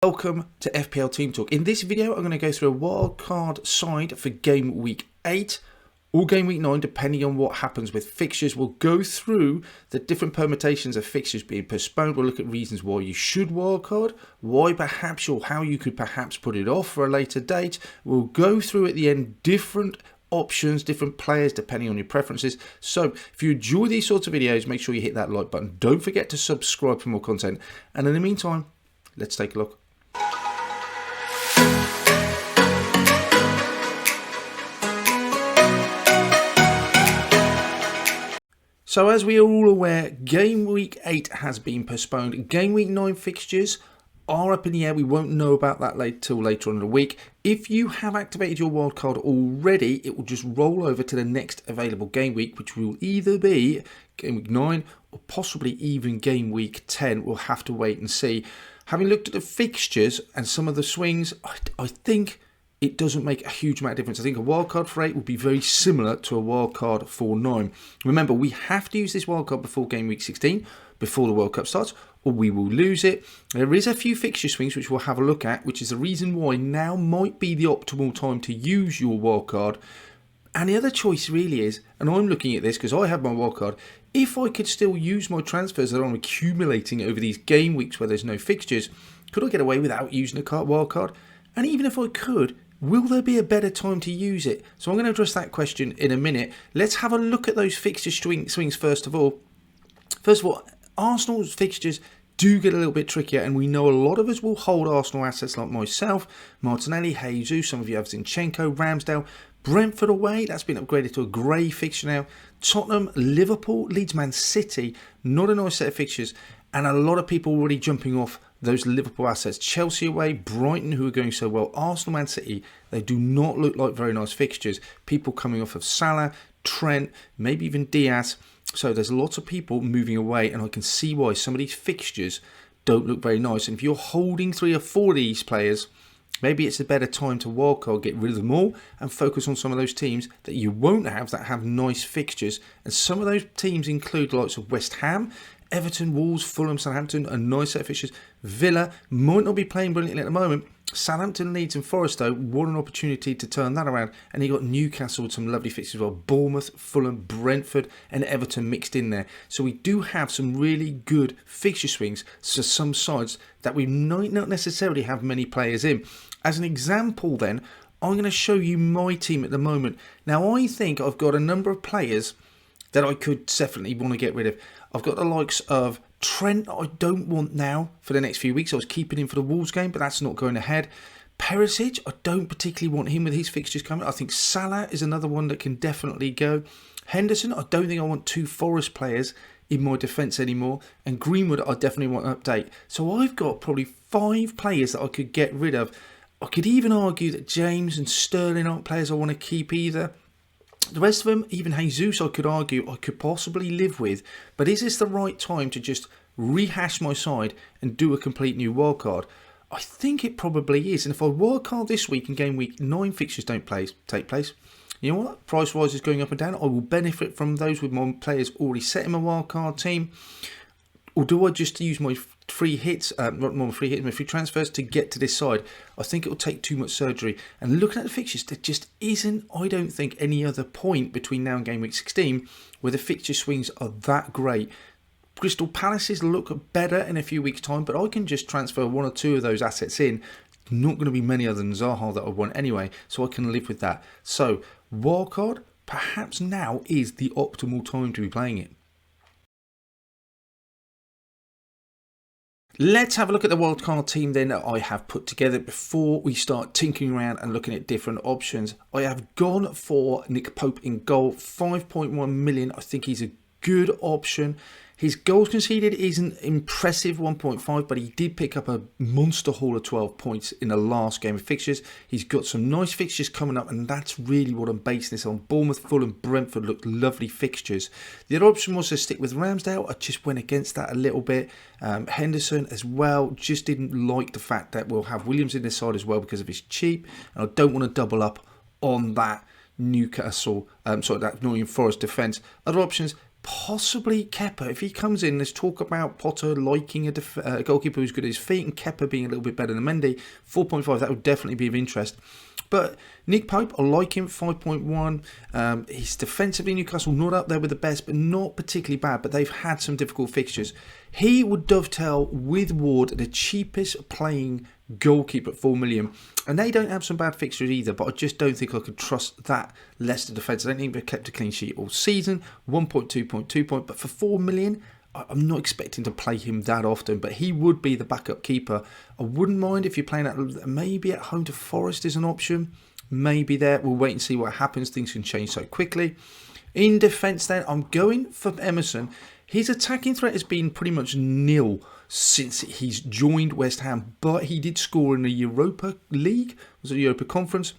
Welcome to FPL Team Talk. In this video, I'm going to go through a wildcard side for game week 8 or game week 9, depending on what happens with fixtures. We'll go through the different permutations of fixtures being postponed. We'll look at reasons why you should wildcard, why perhaps or how you could perhaps put it off for a later date. We'll go through at the end different options, different players depending on your preferences. So if you enjoy these sorts of videos, make sure you hit that like button. Don't forget to subscribe for more content. And in the meantime, let's take a look. So as we are all aware, game week 8 has been postponed. Game week 9 fixtures are up in the air. We won't know about that till later on in the week. If you have activated your wildcard already, it will just roll over to the next available game week, which will either be game week 9 or possibly even game week 10. We'll have to wait and see. Having looked at the fixtures and some of the swings, I think it doesn't make a huge amount of difference. I think a wildcard for 8 will be very similar to a wildcard for 9. Remember, we have to use this wildcard before game week 16, before the World Cup starts, or we will lose it. There is a few fixture swings which we'll have a look at, which is the reason why now might be the optimal time to use your wildcard. And the other choice really is, and I'm looking at this because I have my wildcard, if I could still use my transfers that I'm accumulating over these game weeks where there's no fixtures, could I get away without using a wildcard? And even if I could, will there be a better time to use it? So I'm going to address that question in a minute. Let's have a look at those fixture swings first of all. First of all, Arsenal's fixtures do get a little bit trickier, and we know a lot of us will hold Arsenal assets like myself, Martinelli, Jesus, some of you have Zinchenko, Ramsdale, Brentford away, that's been upgraded to a grey fixture now. Tottenham, Liverpool, Leeds, Man City, not a nice set of fixtures, and a lot of people already jumping off those Liverpool assets. Chelsea away, Brighton, who are going so well, Arsenal, Man City, they do not look like very nice fixtures. People coming off of Salah, Trent, maybe even Diaz. So there's lots of people moving away, and I can see why some of these fixtures don't look very nice. And if you're holding 3 or 4 of these players, maybe it's a better time to wildcard, get rid of them all, and focus on some of those teams that you won't have that have nice fixtures. And some of those teams include the likes of West Ham, Everton, Wolves, Fulham, Southampton, a nice set of fixtures. Villa might not be playing brilliantly at the moment. Southampton, Leeds and Forest, though, what an opportunity to turn that around. And you got Newcastle with some lovely fixtures as well. Bournemouth, Fulham, Brentford and Everton mixed in there. So we do have some really good fixture swings to some sides that we might not necessarily have many players in. As an example then, I'm going to show you my team at the moment. Now I think I've got a number of players that I could definitely want to get rid of. I've got the likes of Trent I don't want now for the next few weeks. I was keeping him for the Wolves game, but that's not going ahead. Perisic, I don't particularly want him with his fixtures coming. I think Salah is another one that can definitely go. Henderson, I don't think I want 2 Forest players in my defence anymore. And Greenwood, I definitely want an update. So I've got probably 5 players that I could get rid of. I could even argue that James and Sterling aren't players I want to keep either. The rest of them, even Jesus, I could argue I could possibly live with. But is this the right time to just rehash my side and do a complete new wildcard? I think it probably is. And if I wildcard this week and game week 9 fixtures don't take place, you know what? Price-wise is going up and down. I will benefit from those with my players already set in my wildcard team. Or do I just use my free hits, my free transfers to get to this side? I think it will take too much surgery. And looking at the fixtures, there just isn't, I don't think, any other point between now and game week 16 where the fixture swings are that great. Crystal Palaces look better in a few weeks' time, but I can just transfer 1 or 2 of those assets in. Not going to be many other than Zaha that I want anyway, so I can live with that. So, wildcard, perhaps now is the optimal time to be playing it. Let's have a look at the wildcard team then that I have put together before we start tinkering around and looking at different options. I have gone for Nick Pope in goal, 5.1 million. I think he's a good option. His goals conceded isn't impressive, 1.5, but he did pick up a monster haul of 12 points in the last game of fixtures. He's got some nice fixtures coming up, and that's really what I'm basing this on. Bournemouth, Fulham, Brentford looked lovely fixtures. The other option was to stick with Ramsdale. I just went against that a little bit. Henderson as well, just didn't like the fact that we'll have Williams in this side as well because of his cheap, and I don't want to double up on that Newcastle, that Nottingham Forest defence. Other options, possibly Kepa. If he comes in, let's talk about Potter liking a goalkeeper who's good at his feet and Kepa being a little bit better than Mendy. 4.5, that would definitely be of interest. But Nick Pope, I like him, 5.1. He's defensively, Newcastle, not up there with the best, but not particularly bad. But they've had some difficult fixtures. He would dovetail with Ward, the cheapest playing goalkeeper at 4 million. And they don't have some bad fixtures either, but I just don't think I could trust that Leicester defence. I don't think they've kept a clean sheet all season. 1.2 point. But for 4 million, I'm not expecting to play him that often, but he would be the backup keeper. I wouldn't mind if you're playing at maybe at home to Forest is an option. Maybe there. We'll wait and see what happens. Things can change so quickly. In defence then, I'm going for Emerson. His attacking threat has been pretty much nil since he's joined West Ham, but he did score in the Europa League, was it Europa Conference?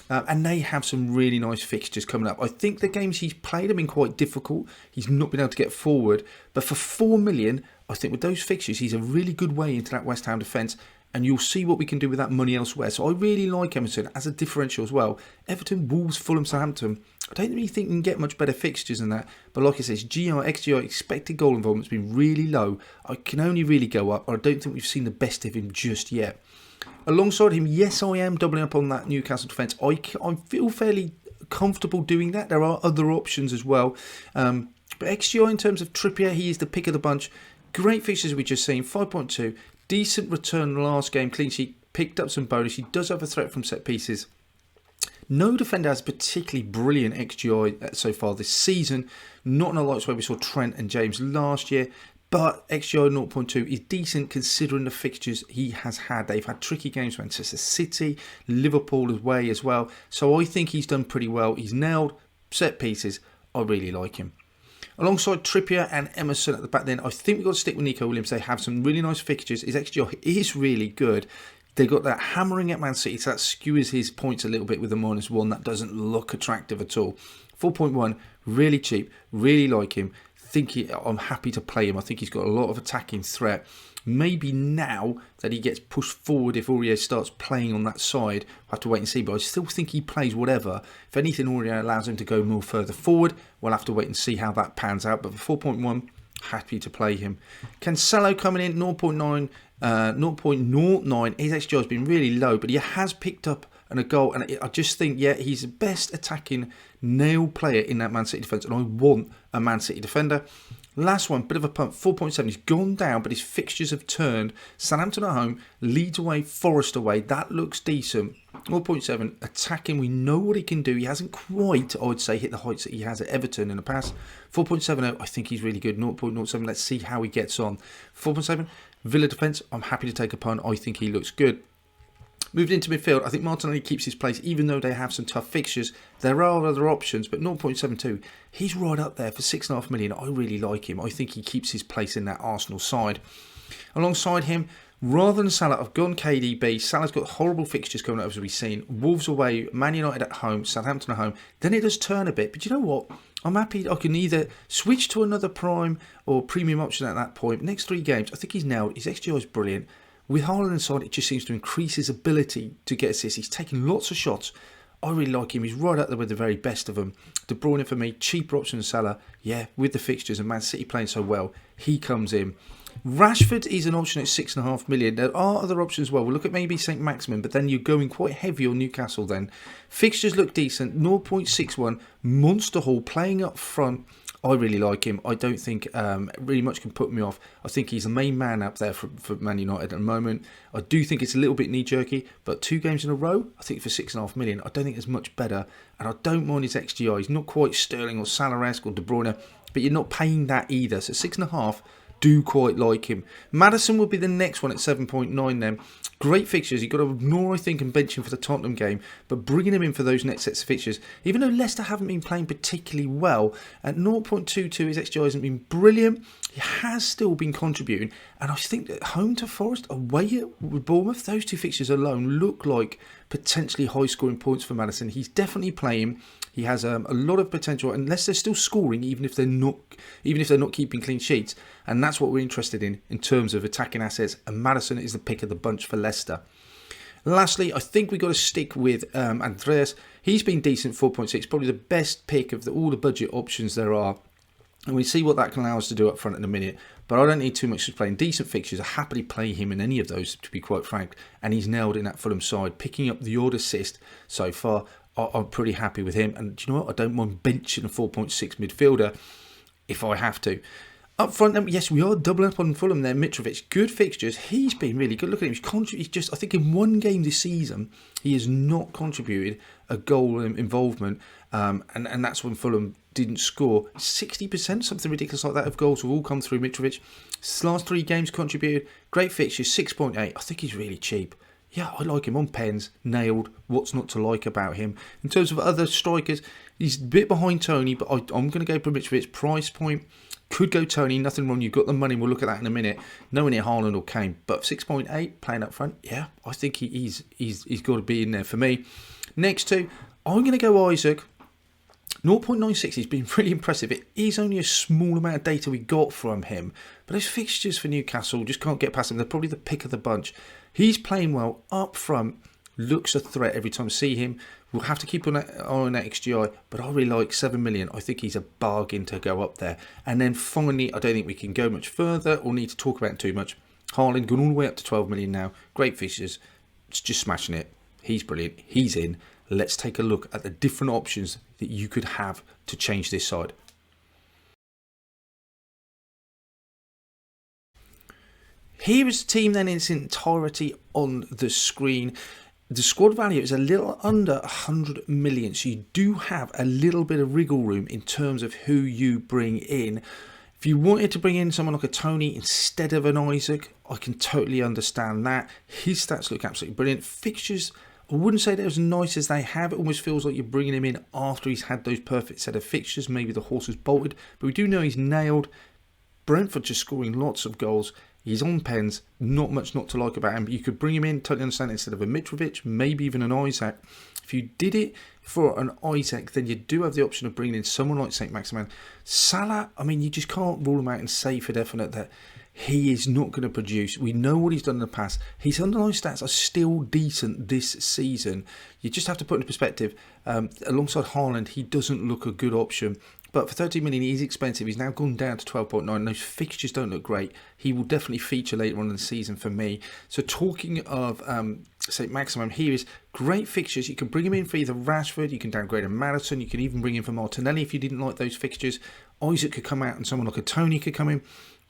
And they have some really nice fixtures coming up. I think the games he's played have been quite difficult. He's not been able to get forward. But for 4 million, I think with those fixtures, he's a really good way into that West Ham defence. And you'll see what we can do with that money elsewhere. So I really like Emerson as a differential as well. Everton, Wolves, Fulham, Southampton. I don't really think you can get much better fixtures than that. But like I said, XGI, expected goal involvement's been really low. I can only really go up. I don't think we've seen the best of him just yet. Alongside him, yes, I am doubling up on that Newcastle defence. I feel fairly comfortable doing that. There are other options as well. But XGI in terms of Trippier, he is the pick of the bunch. Great fixtures we've just seen, 5.2. Decent return last game, clean sheet, picked up some bonus. He does have a threat from set pieces. No defender has particularly brilliant XGI so far this season. Not in the likes where we saw Trent and James last year. But XGI 0.2 is decent considering the fixtures he has had. They've had tricky games for Manchester City, Liverpool away as well. So I think he's done pretty well. He's nailed set pieces. I really like him. Alongside Trippier and Emerson at the back then, I think we've got to stick with Nico Williams. They have some really nice fixtures. His XGI is really good. They got that hammering at Man City, so that skewers his points a little bit with a -1. That doesn't look attractive at all. 4.1, really cheap. Really like him. I'm happy to play him. I think he's got a lot of attacking threat. Maybe now that he gets pushed forward, if Aurier starts playing on that side, we'll have to wait and see. But I still think he plays whatever. If anything, Aurier allows him to go more further forward. We'll have to wait and see how that pans out. But for 4.1, happy to play him. Cancelo coming in, 0.9. 0.09. His XGI has been really low, but he has picked up a goal. And I just think, yeah, he's the best attacking nail player in that Man City defence. And I want a Man City defender. Last one, bit of a pump, 4.7. He's gone down, but his fixtures have turned. Southampton at home, Leeds away, Forest away. That looks decent. 0.7, attacking, we know what he can do. He hasn't quite, I would say, hit the heights that he has at Everton in the past. 4.70, I think he's really good. 0.07, let's see how he gets on. 4.7, Villa defence, I'm happy to take a punt. I think he looks good. Moved into midfield, I think Martinelli keeps his place, even though they have some tough fixtures. There are other options, but 0.72, he's right up there for 6.5 million. I really like him. I think he keeps his place in that Arsenal side. Alongside him, rather than Salah, I've gone KDB. Salah's got horrible fixtures coming up, as we've seen. Wolves away, Man United at home, Southampton at home. Then it does turn a bit, but you know what? I'm happy I can either switch to another prime or premium option at that point. Next 3 games, I think he's nailed. His XGI is brilliant. With Haaland inside, it just seems to increase his ability to get assists. He's taking lots of shots. I really like him. He's right up there with the very best of them. De Bruyne for me, cheaper option than Salah. Yeah, with the fixtures and Man City playing so well, he comes in. Rashford is an option at 6.5 million. There are other options as well. We'll look at maybe St. Maximin, but then you're going quite heavy on Newcastle then. Fixtures look decent. 0.61. Monster Hall playing up front. I really like him. I don't think really much can put me off. I think he's the main man up there for Man United at the moment. I do think it's a little bit knee-jerky, but 2 games in a row, I think for 6.5 million, I don't think it's much better. And I don't mind his XGI. He's not quite Sterling or Salah-esque or De Bruyne, but you're not paying that either. So 6.5, do quite like him. Maddison will be the next one at 7.9 then. Great fixtures. You've got to ignore, I think, and bench him for the Tottenham game, but bringing him in for those next sets of fixtures, even though Leicester haven't been playing particularly well, at 0.22 his XGI hasn't been brilliant. He has still been contributing, and I think that home to Forest, away at Bournemouth, those 2 fixtures alone look like potentially high scoring points for Maddison. He's definitely playing. He has a lot of potential, unless they're still scoring, even if they're not keeping clean sheets. And that's what we're interested in terms of attacking assets. And Maddison is the pick of the bunch for Leicester. Lastly, I think we've got to stick with Andreas. He's been decent, 4.6, probably the best pick of all the budget options there are. And we see what that can allow us to do up front in a minute. But I don't need too much to play in decent fixtures. I happily play him in any of those, to be quite frank. And he's nailed in that Fulham side, picking up the odd assist so far. I'm pretty happy with him. And do you know what? I don't mind benching a 4.6 midfielder if I have to. Up front, yes, we are doubling up on Fulham there. Mitrovic, good fixtures. He's been really good. Look at him. He's just, I think in one game this season, he has not contributed a goal involvement. And that's when Fulham didn't score. 60%, something ridiculous like that, of goals have all come through Mitrovic. His last 3 games contributed. Great fixtures, 6.8. I think he's really cheap. Yeah, I like him on pens, nailed. What's not to like about him? In terms of other strikers, he's a bit behind Tony, but I'm going to go for Mitrovic. Price point, could go Tony, nothing wrong. You've got the money, we'll look at that in a minute. Nowhere near Haaland or Kane, but 6.8, playing up front, yeah, I think he's got to be in there for me. Next two, I'm going to go Isaac. 0.96, he's been really impressive. It is only a small amount of data we got from him, but those fixtures for Newcastle just can't get past him. They're probably the pick of the bunch. He's playing well up front, looks a threat every time I see him. We'll have to keep an eye on that XGI, but I really like 7 million. I think he's a bargain to go up there. And then finally, I don't think we can go much further or need to talk about it too much. Haaland going all the way up to 12 million now. Great fixtures, it's just smashing it. He's brilliant, he's in. Let's take a look at the different options that you could have to change this side. Here is the team then in its entirety on the screen. The squad value is a little under 100 million, so you do have a little bit of wriggle room in terms of who you bring in. If you wanted to bring in someone like a Tony instead of an Isaac, I can totally understand that. His stats look absolutely brilliant. Fixtures, I wouldn't say they're as nice as they have. It almost feels like you're bringing him in after he's had those perfect set of fixtures. Maybe the horse has bolted, but we do know he's nailed. Brentford just scoring lots of goals. He's on pens, not much not to like about him. You could bring him in, totally understand, instead of a Mitrovic, maybe even an Isaac. If you did it for an Isaac, then you do have the option of bringing in someone like St. Maximin. Salah, I mean, you just can't rule him out and say for definite that he is not going to produce. We know what he's done in the past. His underlying stats are still decent this season. You just have to put into perspective, alongside Haaland, he doesn't look a good option. But for 13 million, he's expensive. He's now gone down to 12.9. Those fixtures don't look great. He will definitely feature later on in the season for me. So talking of St. Maximin, here is great fixtures. You can bring him in for either Rashford, you can downgrade a Madison, you can even bring in for Martinelli if you didn't like those fixtures. Isaac could come out and someone like a Tony could come in.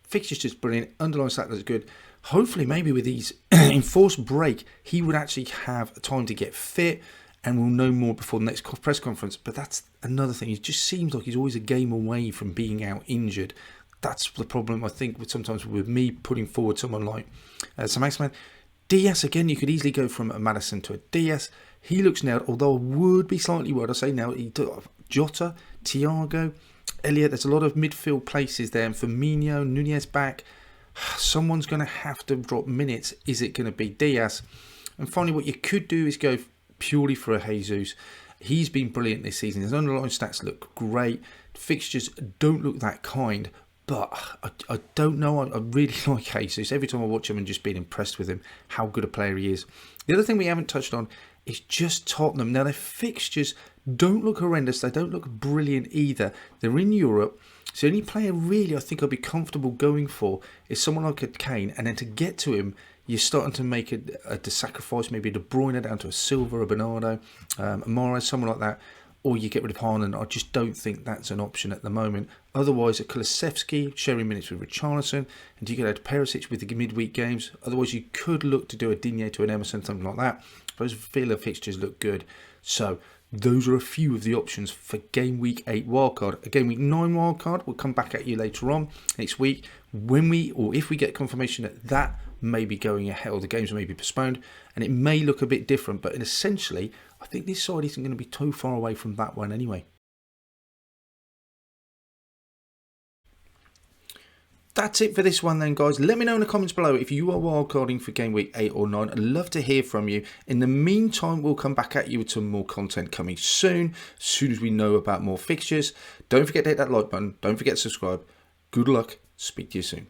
Fixtures just brilliant. Underlying stat looks good. Hopefully, maybe with these enforced break, he would actually have time to get fit. And we'll know more before the next press conference. But that's another thing. It just seems like he's always a game away from being out injured. That's the problem, I think, sometimes with me putting forward someone like St. Maximin. Diaz, again, you could easily go from a Madison to a Diaz. He looks nailed, although I would be slightly worried. I say now, Jota, Thiago, Elliott. There's a lot of midfield places there. And Firmino, Nunez back. Someone's going to have to drop minutes. Is it going to be Diaz? And finally, what you could do is go purely for a Jesus. He's been brilliant this season. His underlying stats look great. Fixtures don't look that kind, but I don't know. I really like Jesus. Every time I watch him, I'm just being impressed with him, how good a player he is. The other thing we haven't touched on is just Tottenham. Now, their fixtures don't look horrendous. They don't look brilliant either. They're in Europe. So the only player really I think I'd be comfortable going for is someone like a Kane. And then to get to him, you're starting to make a sacrifice, maybe a De Bruyne down to a Silva, a Bernardo, a Mahrez, someone like that. Or you get rid of Haaland. I just don't think that's an option at the moment. Otherwise, a Kulusevski sharing minutes with Richarlison, and you get out Perisic with the midweek games. Otherwise, you could look to do a Digne to an Emerson, something like that. Those Villa fixtures look good. So those are a few of the options for Game Week 8 wildcard. A Game Week 9 wildcard will come back at you later on next week when we, or if we get confirmation that may be going ahead or the games may be postponed, and it may look a bit different, but essentially I think this side isn't going to be too far away from that one anyway. That's it for this one then, guys. Let me know in the comments below if you are wildcarding for Game Week 8 or 9. I'd love to hear from you. In the meantime, we'll come back at you with some more content coming soon as we know about more fixtures. Don't forget to hit that like button. Don't forget to subscribe. Good luck. Speak to you soon.